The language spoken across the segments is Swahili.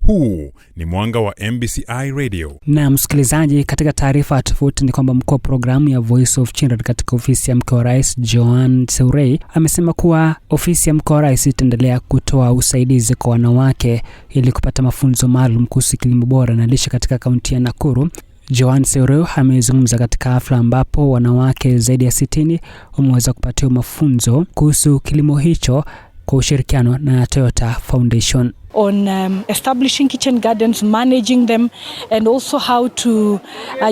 Huu ni mwanga wa MBCI Radio. Na msikilizaji, katika taarifa tofauti ni kwamba mkuu wa programu ya Voice of Children katika ofisi ya mkuu wa rais Joan Seurey amesema kuwa ofisi ya mkuu wa rais itaendelea kutoa usaidizi kwa wanawake ili kupata mafunzo maalum kuhusu kilimo bora na lishe katika kaunti ya Nakuru. Joan Seurey amezungumza katika hafla ambapo wanawake zaidi ya 60 wameweza kupatiwa mafunzo kuhusu kilimo hicho kwa ushirikiano na Toyota Foundation. On establishing kitchen gardens, managing them, and also how to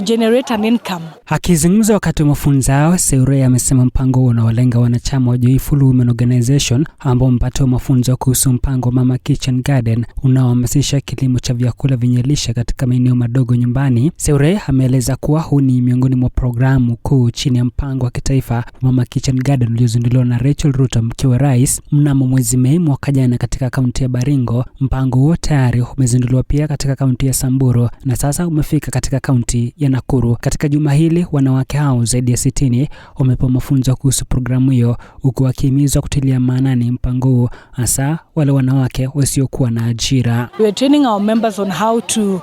generate an income. Akizungumza wakati wa mafunzo yao, Seurey amesema mpango huo unawalenga wanachama wa Joyful Women Organization ambao wamepatiwa mafunzo kuhusu mpango Mama Kitchen Garden unaohamasisha kilimo cha vyakula vyenye lishe katika maeneo madogo nyumbani. Seurey ameeleza kuwa huu ni miongoni mwa programu kuu chini ya mpango wa kitaifa Mama Kitchen Garden uliozinduliwa na Rachel Ruto mke wa rais mnamo mwezi Mei mwaka jana katika kaunti ya Baringo. Mpango huo tayari umezinduliwa pia katika kaunti ya Samburu na sasa umefika katika kaunti ya Nakuru. Katika juma hili wanawake hao zaidi ya 60 wamepewa mafunzo kuhusu programu hiyo, huku wakihimizwa kutilia maanani mpango huo hasa wale wanawake wasiokuwa na ajira. We are training our members on how to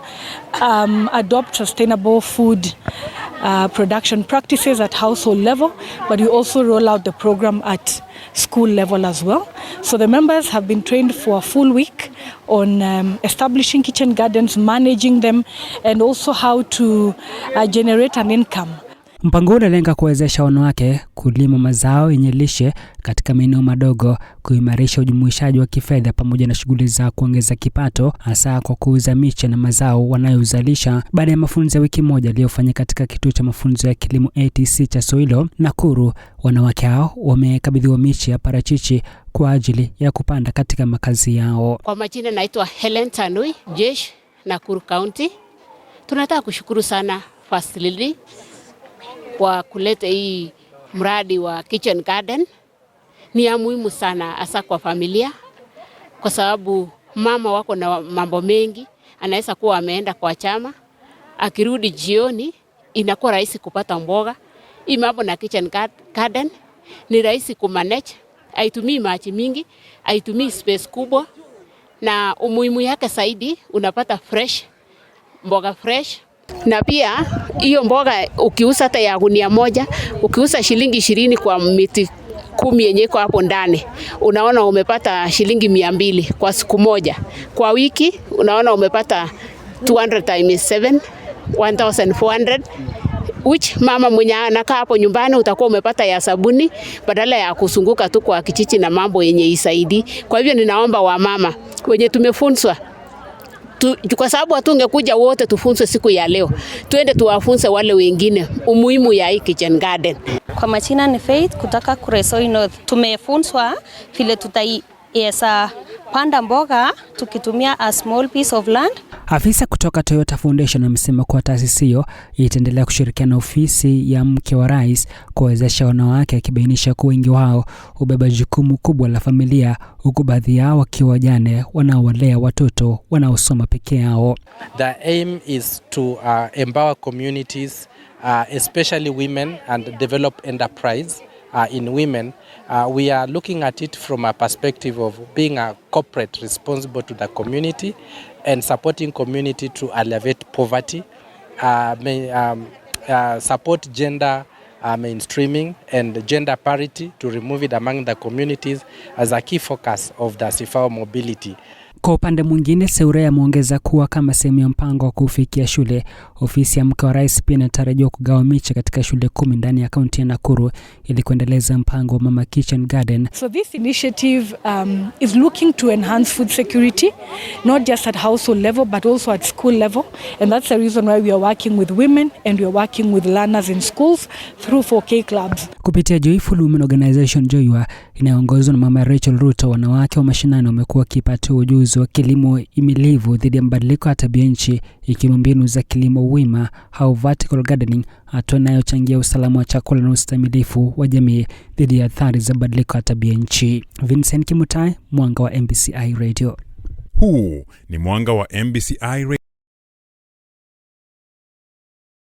adopt sustainable food production practices at household level, but we also roll out the program at school level as well. So the members have been trained for a full week on establishing kitchen gardens, managing them, and also how to generate an income. Mpango unalenga kuwezesha wanawake kulima mazao yenye lishe katika maeneo madogo, kuimarisha ujumuishaji wa kifedha pamoja na shughuli za kuongeza kipato hasa kwa kuuza miche na mazao wanayozalisha. Baada ya mafunzo ya wiki moja yaliyofanyika katika kituo cha mafunzo ya kilimo ATC cha Soilo, Nakuru, wanawake hao wamekabidhiwa miche ya parachichi kwa ajili ya kupanda katika makazi yao. Kwa majina naitwa Helen Tanui, Jesh, Nakuru County. Tunataka kushukuru sana First Lady kwa kuleta hii mradi wa kitchen garden. Ni ya muhimu sana hasa kwa familia, kwa sababu mama wako na mambo mengi, anaweza kuwa ameenda kwa chama, akirudi jioni inakuwa rahisi kupata mboga. Hii mambo na kitchen garden ni rahisi kumanage, haitumii maji mingi, haitumii space kubwa, na umuhimu yake zaidi unapata fresh, mboga fresh. Na pia hiyo mboga ukiuza hata ya gunia moja, ukiuza shilingi 20 kwa miti 10 yenye iko hapo ndani, unaona umepata shilingi 200 kwa siku moja. Kwa wiki unaona umepata 200 times 7, 1400, which mama mwenye anakaa hapo nyumbani utakuwa umepata ya sabuni badala ya kusunguka tu kwa kijiji na mambo yenye isaidi. Kwa hivyo ninaomba wa mama wenye tumefunzwa, kwa sababu hatungekuja wote tufunzwe siku ya leo, tuende tuwafunze wale wengine umuhimu ya hii kitchen garden. Kwa majina ni Faith kutoka Kuresoi North. Tumefunzwa vile tutaiesa panda mboga tukitumia a small piece of land. Afisa kutoka Toyota Foundation amesema kuwa taasisi hiyo itaendelea kushirikiana na ofisi ya mke wa rais kuwezesha wanawake, akibainisha kuwa wengi wao hubeba jukumu kubwa la familia, huku baadhi yao wakiwa wajane wanaowalea watoto wanaosoma peke yao. The aim is to empower communities, especially women, and develop enterprise in women. We are looking at it from a perspective of being a corporate responsible to the community and supporting community to alleviate poverty, support gender mainstreaming and gender parity to remove it among the communities as a key focus of the Sifao mobility. Kwa upande mwingine, Seurey ameongeza kuwa kama sehemu ya mpango wa kufikia shule, ofisi ya mke wa rais pia inatarajiwa kugawa miche katika shule 10 ndani ya kaunti ya Nakuru ili kuendeleza mpango wa Mama Kitchen Garden. So this initiative is looking to enhance food security, not just at household level but also at school level, and that's the reason why we are working with women and we are working with learners in schools through 4K clubs. Kupitia Joyful Women Organization Joywa inayoongozwa na Mama Rachel Ruto, wanawake wa mashinani wamekuwa wakipata ujuzi wa kilimo imilivu dhidi ya mabadiliko ya tabia nchi, ikiwemo mbinu za kilimo wima au vertical gardening, hatua inayochangia usalama wa chakula na ustahimilifu wa jamii dhidi ya athari za mabadiliko ya tabia nchi. Vincent Kimutai, mwanga wa MBCI Radio. Huu ni mwanga wa MBCI Radio.